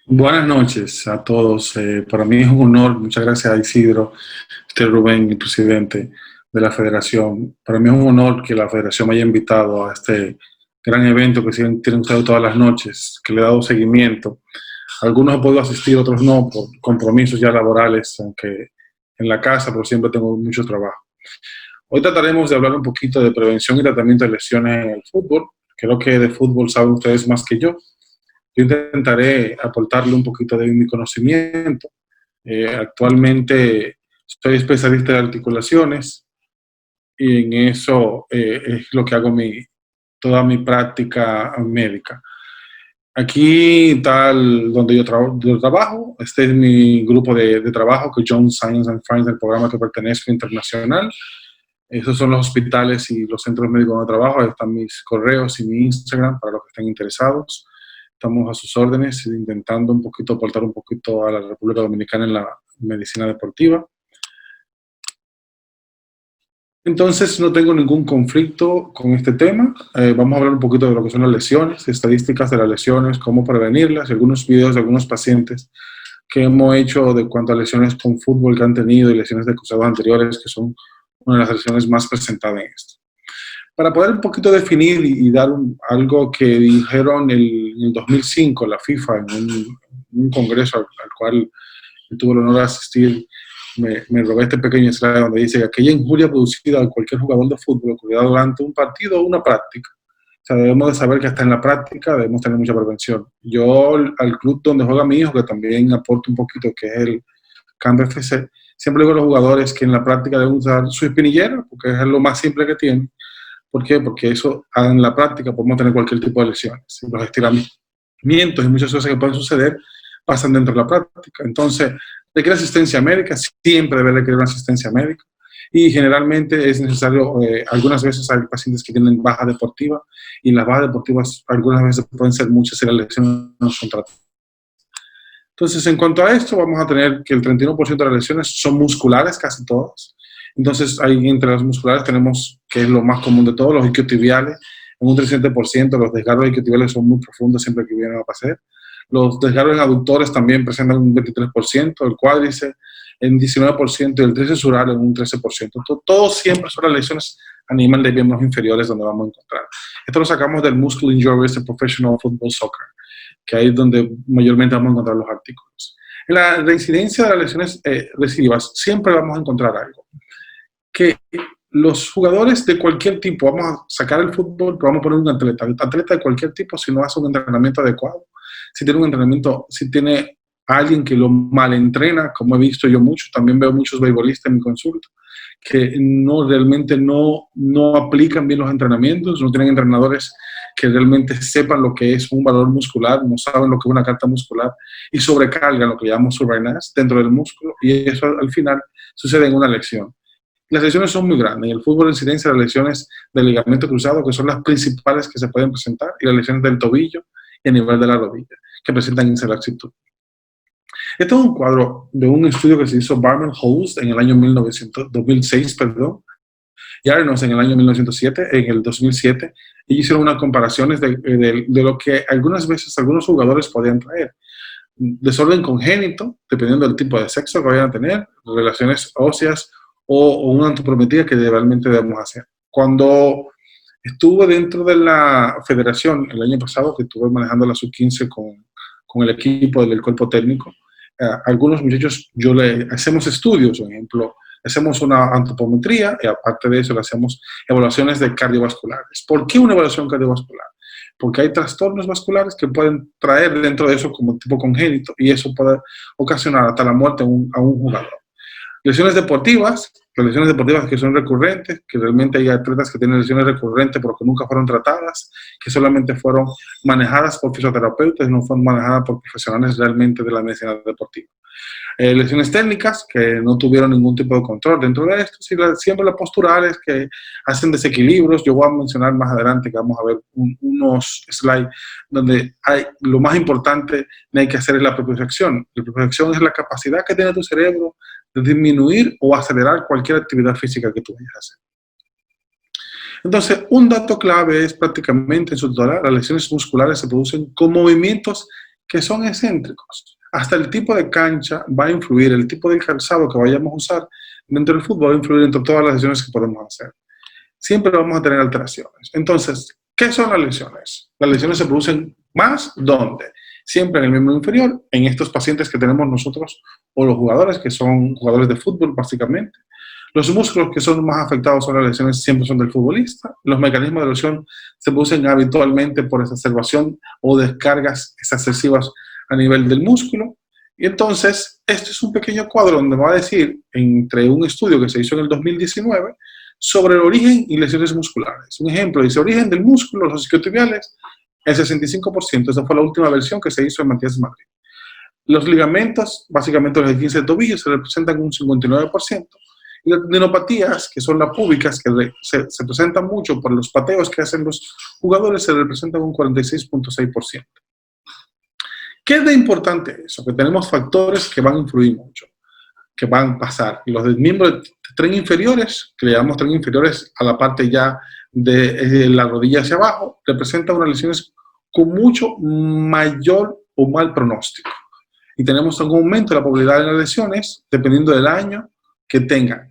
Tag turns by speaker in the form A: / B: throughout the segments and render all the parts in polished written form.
A: Buenas noches a todos. Para mí es un honor, muchas gracias a Isidro, Rubén, el presidente de la federación. Para mí es un honor que la federación me haya invitado a este gran evento que tienen ustedes todas las noches, que le he dado seguimiento. Algunos he podido asistir, otros no, por compromisos ya laborales, aunque en la casa, pero siempre tengo mucho trabajo. Hoy trataremos de hablar un poquito de prevención y tratamiento de lesiones en el fútbol. Creo que de fútbol saben ustedes más que yo. Yo intentaré aportarle un poquito de mi conocimiento. Actualmente soy especialista de articulaciones y en eso es lo que hago toda mi práctica médica. Aquí tal donde yo trabajo, este es mi grupo de trabajo, que John Science and Friends, el programa que pertenezco internacional. Esos son los hospitales y los centros médicos donde trabajo. Ahí están mis correos y mi Instagram para los que estén interesados. Estamos a sus órdenes, intentando un poquito aportar un poquito a la República Dominicana en la medicina deportiva. Entonces, no tengo ningún conflicto con este tema. Vamos a hablar un poquito de lo que son las lesiones, estadísticas de las lesiones, cómo prevenirlas, algunos videos de algunos pacientes que hemos hecho de cuanto a lesiones con fútbol que han tenido y lesiones de cruzados anteriores, que son una de las lesiones más presentadas en esto. Para poder un poquito definir y dar algo que dijeron en el 2005 la FIFA en un congreso al cual tuve el honor de asistir, me robé este pequeño slide donde dice que aquella injuria producida a cualquier jugador de fútbol ocurrida durante un partido o una práctica. O sea, debemos de saber que hasta en la práctica debemos tener mucha prevención. Yo al club donde juega mi hijo, que también aporta un poquito, que es el Camp FC, siempre digo a los jugadores que en la práctica deben usar su espinillera, porque es lo más simple que tienen. ¿Por qué? Porque eso en la práctica podemos tener cualquier tipo de lesiones. Los estiramientos y muchas cosas que pueden suceder pasan dentro de la práctica. Entonces, requiere asistencia médica, siempre debe requerir una asistencia médica. Y generalmente es necesario, algunas veces hay pacientes que tienen baja deportiva y las bajas deportivas algunas veces pueden ser muchas si las lesiones no son tratadas. Entonces, en cuanto a esto, vamos a tener que el 31% de las lesiones son musculares, casi todas. Entonces, ahí entre las musculares tenemos, que es lo más común de todos, los isquiotibiales. En un 37%, los desgarros isquiotibiales son muy profundos siempre que vienen a pasar. Los desgarros en aductores también presentan un 23%, el cuádriceps en 19% y el tríceps sural en un 13%. Todos siempre son las lesiones a nivel de miembros inferiores donde vamos a encontrar. Esto lo sacamos del Muscle Injuries de Professional Football Soccer, que ahí es donde mayormente vamos a encontrar los artículos. En la reincidencia de las lesiones recidivas siempre vamos a encontrar algo. Que los jugadores de cualquier tipo, vamos a sacar el fútbol, pero vamos a poner un atleta de cualquier tipo, si no hace un entrenamiento adecuado, si tiene un entrenamiento, si tiene a alguien que lo malentrena, como he visto yo mucho, también veo muchos beisbolistas en mi consulta, que realmente no aplican bien los entrenamientos, no tienen entrenadores que realmente sepan lo que es un valor muscular, no saben lo que es una carga muscular y sobrecargan lo que llamamos surveillance dentro del músculo, y eso al final sucede en una lesión. Las lesiones son muy grandes. En el fútbol, la incidencia de las lesiones del ligamento cruzado, que son las principales que se pueden presentar, y las lesiones del tobillo y a nivel de la rodilla, que presentan incertitud. Este es un cuadro de un estudio que se hizo Barman Host en el año 2006, y Arnos en el año 1907, en el 2007, y hicieron unas comparaciones de lo que algunas veces algunos jugadores podían traer. Desorden congénito, dependiendo del tipo de sexo que vayan a tener, relaciones óseas o una antropometría que realmente debemos hacer. Cuando estuve dentro de la federación el año pasado, que estuve manejando la sub-15 con el equipo del cuerpo técnico, algunos muchachos hacemos estudios, por ejemplo, hacemos una antropometría y aparte de eso le hacemos evaluaciones de cardiovasculares. ¿Por qué una evaluación cardiovascular? Porque hay trastornos vasculares que pueden traer dentro de eso como tipo congénito y eso puede ocasionar hasta la muerte a un jugador. Lesiones deportivas, las lesiones deportivas que son recurrentes, que realmente hay atletas que tienen lesiones recurrentes pero que nunca fueron tratadas, que solamente fueron manejadas por fisioterapeutas y no fueron manejadas por profesionales realmente de la medicina deportiva. Lesiones técnicas que no tuvieron ningún tipo de control dentro de esto, siempre las posturales que hacen desequilibrios. Yo voy a mencionar más adelante que vamos a ver unos slides donde lo más importante que hay que hacer es la propiocepción. La propiocepción es la capacidad que tiene tu cerebro de disminuir o acelerar cualquier actividad física que tú vayas a hacer. Entonces, un dato clave es prácticamente en su totalidad, las lesiones musculares se producen con movimientos que son excéntricos. Hasta el tipo de cancha va a influir, el tipo de calzado que vayamos a usar dentro del fútbol va a influir entre todas las lesiones que podemos hacer. Siempre vamos a tener alteraciones. Entonces, ¿qué son las lesiones? Las lesiones se producen más, ¿dónde? Siempre en el miembro inferior, en estos pacientes que tenemos nosotros o los jugadores, que son jugadores de fútbol básicamente. Los músculos que son más afectados son las lesiones, siempre son del futbolista. Los mecanismos de lesión se producen habitualmente por exacerbación o descargas excesivas a nivel del músculo. Y entonces, este es un pequeño cuadro donde va a decir, entre un estudio que se hizo en el 2019, sobre el origen y lesiones musculares. Un ejemplo, dice origen del músculo, los isquiotibiales, el 65%. Esa fue la última versión que se hizo en Matías Madrid. Los ligamentos, básicamente los 15 de tobillo, se representan un 59%. Y las tendinopatías, que son las púbicas, que se presentan mucho por los pateos que hacen los jugadores, se representan un 46.6%. ¿Qué es de importante eso? Que tenemos factores que van a influir mucho, que van a pasar. Los del miembro de tren inferiores, que le llamamos tren inferiores a la parte ya de la rodilla hacia abajo, representan unas lesiones con mucho mayor o mal pronóstico. Y tenemos un aumento de la probabilidad de las lesiones dependiendo del año que tengan.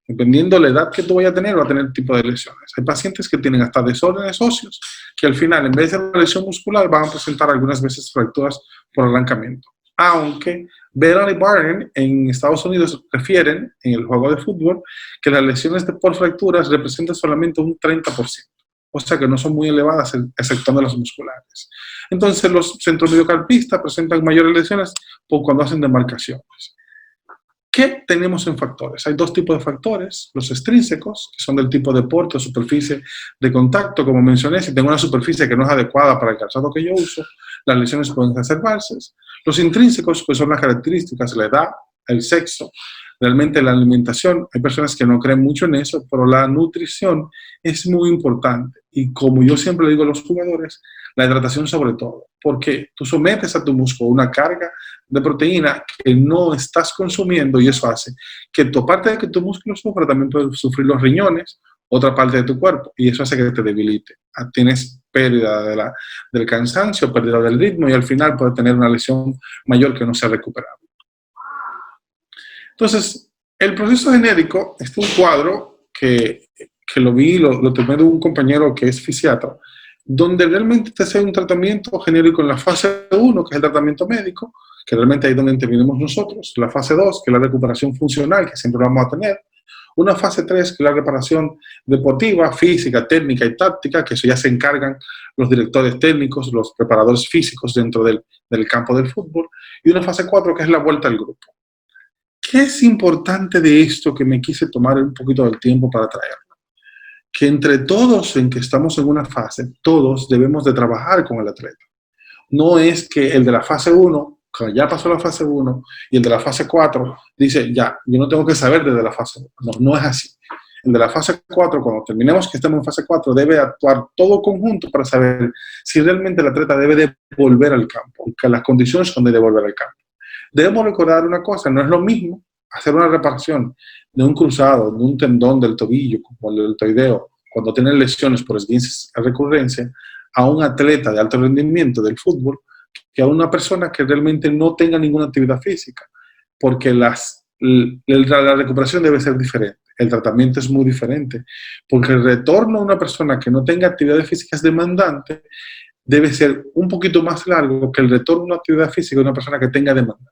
A: Dependiendo de la edad que tú vayas a tener, va a tener tipo de lesiones. Hay pacientes que tienen hasta desórdenes óseos que al final, en vez de una lesión muscular, van a presentar algunas veces fracturas por arrancamiento. Aunque Belan y Barden en Estados Unidos refieren, en el juego de fútbol, que las lesiones por fracturas representan solamente un 30%. O sea que no son muy elevadas, exceptuando las musculares. Entonces, los centromediocampistas presentan mayores lesiones por cuando hacen demarcaciones. ¿Qué tenemos en factores? Hay dos tipos de factores, los extrínsecos, que son del tipo de deporte o superficie de contacto, como mencioné. Si tengo una superficie que no es adecuada para el calzado que yo uso, las lesiones pueden exacerbarse. Los intrínsecos, pues son las características, la edad, el sexo, realmente la alimentación. Hay personas que no creen mucho en eso, pero la nutrición es muy importante. Y como yo siempre le digo a los jugadores, la hidratación sobre todo, porque tú sometes a tu músculo una carga de proteína que no estás consumiendo y eso hace que tu parte de que tu músculo sufra, también puede sufrir los riñones, otra parte de tu cuerpo, y eso hace que te debilite. Tienes pérdida del cansancio, pérdida del ritmo y al final puede tener una lesión mayor que no sea recuperable. Entonces, el proceso genérico es un cuadro que lo vi, lo tomé de un compañero que es fisiatra, donde realmente te hace un tratamiento genérico en la fase 1, que es el tratamiento médico, que realmente ahí es donde intervenimos nosotros, la fase 2, que es la recuperación funcional, que siempre vamos a tener, una fase 3, que es la reparación deportiva, física, técnica y táctica, que eso ya se encargan los directores técnicos, los preparadores físicos dentro del campo del fútbol, y una fase 4, que es la vuelta al grupo. ¿Qué es importante de esto que me quise tomar un poquito del tiempo para traerlo? Que entre todos en que estamos en una fase, todos debemos de trabajar con el atleta. No es que el de la fase 1, que ya pasó la fase 1, y el de la fase 4 dice, ya, yo no tengo que saber desde la fase 1. No, no es así. El de la fase 4, cuando terminemos que estemos en fase 4, debe actuar todo conjunto para saber si realmente el atleta debe de volver al campo, que las condiciones son de volver al campo. Debemos recordar una cosa, no es lo mismo hacer una reparación de un cruzado, de un tendón del tobillo, como el deltoideo, cuando tienen lesiones por esguinces a recurrencia, a un atleta de alto rendimiento del fútbol, que a una persona que realmente no tenga ninguna actividad física, porque la recuperación debe ser diferente, el tratamiento es muy diferente, porque el retorno a una persona que no tenga actividades físicas demandantes debe ser un poquito más largo que el retorno a una actividad física de una persona que tenga demandante.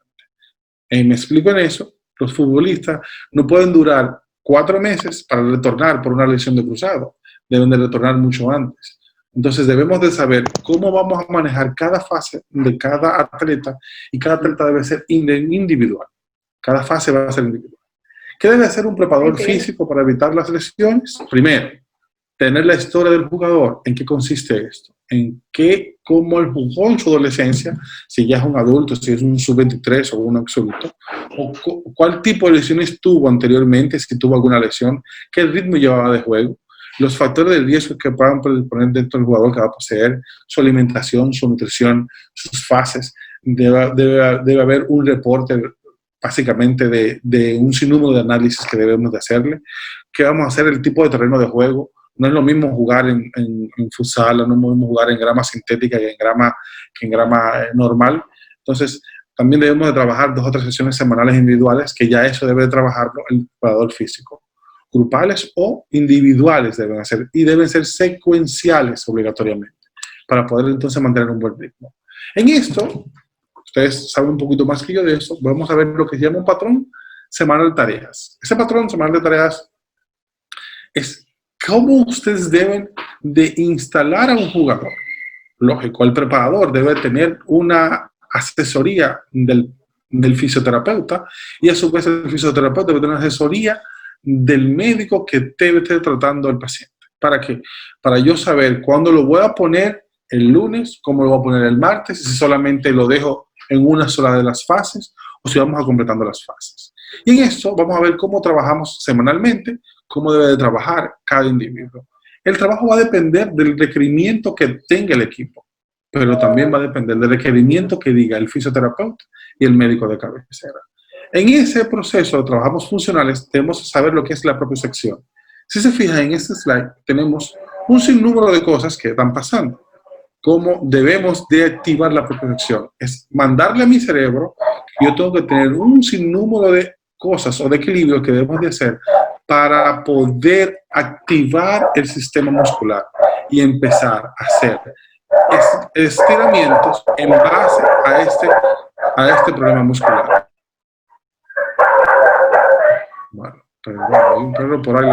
A: Me explico en eso. Los futbolistas no pueden durar 4 meses para retornar por una lesión de cruzado. Deben de retornar mucho antes. Entonces debemos de saber cómo vamos a manejar cada fase de cada atleta y cada atleta debe ser individual. Cada fase va a ser individual. ¿Qué debe hacer un preparador físico para evitar las lesiones? Primero, tener la historia del jugador. ¿En qué consiste esto? En qué, cómo él jugó en su adolescencia, si ya es un adulto, si es un sub-23 o un absoluto, o cuál tipo de lesiones tuvo anteriormente, si tuvo alguna lesión, qué ritmo llevaba de juego, los factores de riesgo que puedan predisponer dentro del jugador que va a poseer, su alimentación, su nutrición, sus fases. Debe haber un reporte básicamente de un sinnúmero de análisis que debemos de hacerle, qué vamos a hacer, el tipo de terreno de juego, No es lo mismo jugar en futsal, no es lo mismo jugar en grama sintética que en grama normal. Entonces, también debemos de trabajar 2 o 3 sesiones semanales individuales, que ya eso debe de trabajarlo el preparador físico. Grupales o individuales deben ser, y deben ser secuenciales obligatoriamente, para poder entonces mantener un buen ritmo. En esto, ustedes saben un poquito más que yo de eso, vamos a ver lo que se llama un patrón semanal de tareas. Ese patrón semanal de tareas es cómo ustedes deben de instalar a un jugador. Lógico, el preparador debe tener una asesoría del fisioterapeuta, y a su vez el fisioterapeuta debe tener una asesoría del médico que debe estar tratando al paciente. ¿Para qué? Para yo saber cuándo lo voy a poner el lunes, cómo lo voy a poner el martes, si solamente lo dejo en una sola de las fases o si vamos a completando las fases. Y en esto vamos a ver cómo trabajamos semanalmente, cómo debe de trabajar cada individuo. El trabajo va a depender del requerimiento que tenga el equipo, pero también va a depender del requerimiento que diga el fisioterapeuta y el médico de cabecera. En ese proceso de trabajos funcionales debemos saber lo que es la propiocepción. Si se fijan en este slide, tenemos un sinnúmero de cosas que están pasando. ¿Cómo debemos de activar la propiocepción? Es mandarle a mi cerebro que yo tengo que tener un sinnúmero de cosas o de equilibrio que debemos de hacer para poder activar el sistema muscular y empezar a hacer estiramientos en base a este problema muscular. Bueno, hay un perro por ahí.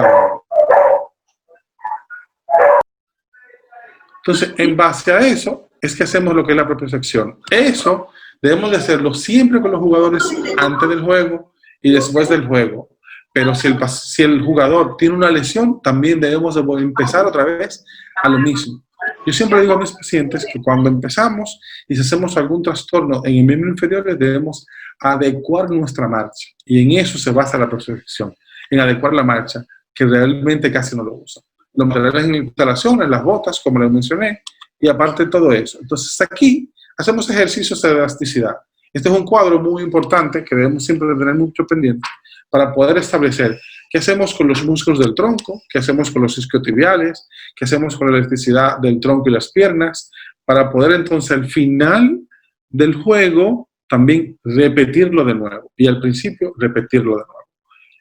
A: Entonces, en base a eso, es que hacemos lo que es la propiocepción. Eso debemos de hacerlo siempre con los jugadores antes del juego y después del juego. Pero si el jugador tiene una lesión, también debemos de empezar otra vez a lo mismo. Yo siempre digo a mis pacientes que cuando empezamos y si hacemos algún trastorno en el miembro inferior, debemos adecuar nuestra marcha. Y en eso se basa la propiocepción, en adecuar la marcha, que realmente casi no lo usan. Los materiales en instalaciones, las botas, como les mencioné, y aparte de todo eso. Entonces aquí hacemos ejercicios de elasticidad. Este es un cuadro muy importante que debemos siempre tener mucho pendiente para poder establecer qué hacemos con los músculos del tronco, qué hacemos con los isquiotibiales, qué hacemos con la elasticidad del tronco y las piernas, para poder entonces al final del juego también repetirlo de nuevo y al principio repetirlo de nuevo,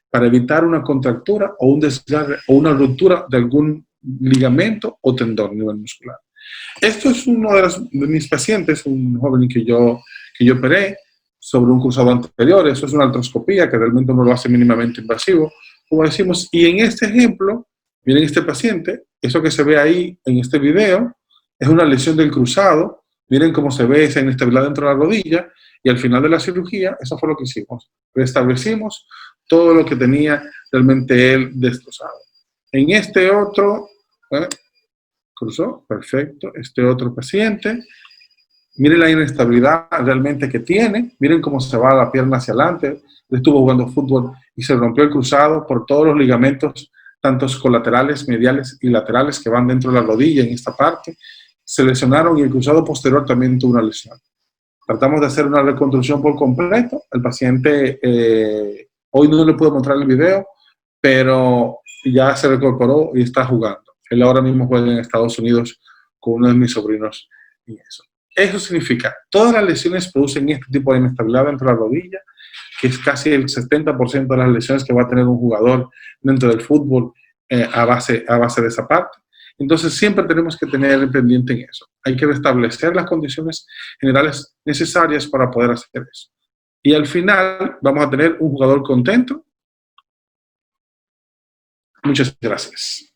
A: para evitar una contractura o un desgarre o una ruptura de algún ligamento o tendón a nivel muscular. Esto es uno de mis pacientes, un joven que yo operé sobre un cruzado anterior. Eso es una artroscopía que realmente no lo hace mínimamente invasivo, como decimos. Y en este ejemplo, miren este paciente, eso que se ve ahí en este video es una lesión del cruzado. Miren cómo se ve esa inestabilidad dentro de la rodilla, y al final de la cirugía, eso fue lo que hicimos. Restablecimos todo lo que tenía realmente él destrozado. En este otro, cruzó, perfecto, este otro paciente, miren la inestabilidad realmente que tiene, miren cómo se va la pierna hacia adelante, él estuvo jugando fútbol y se rompió el cruzado por todos los ligamentos, tantos colaterales, mediales y laterales que van dentro de la rodilla en esta parte, se lesionaron y el cruzado posterior también tuvo una lesión. Tratamos de hacer una reconstrucción por completo. El paciente, hoy no le puedo mostrar el video, pero ya se recuperó y está jugando. Él ahora mismo juega en Estados Unidos con uno de mis sobrinos y eso. Eso significa, todas las lesiones producen este tipo de inestabilidad dentro de la rodilla, que es casi el 70% de las lesiones que va a tener un jugador dentro del fútbol a base de esa parte. Entonces siempre tenemos que tener pendiente en eso. Hay que restablecer las condiciones generales necesarias para poder hacer eso. Y al final vamos a tener un jugador contento. Muchas gracias.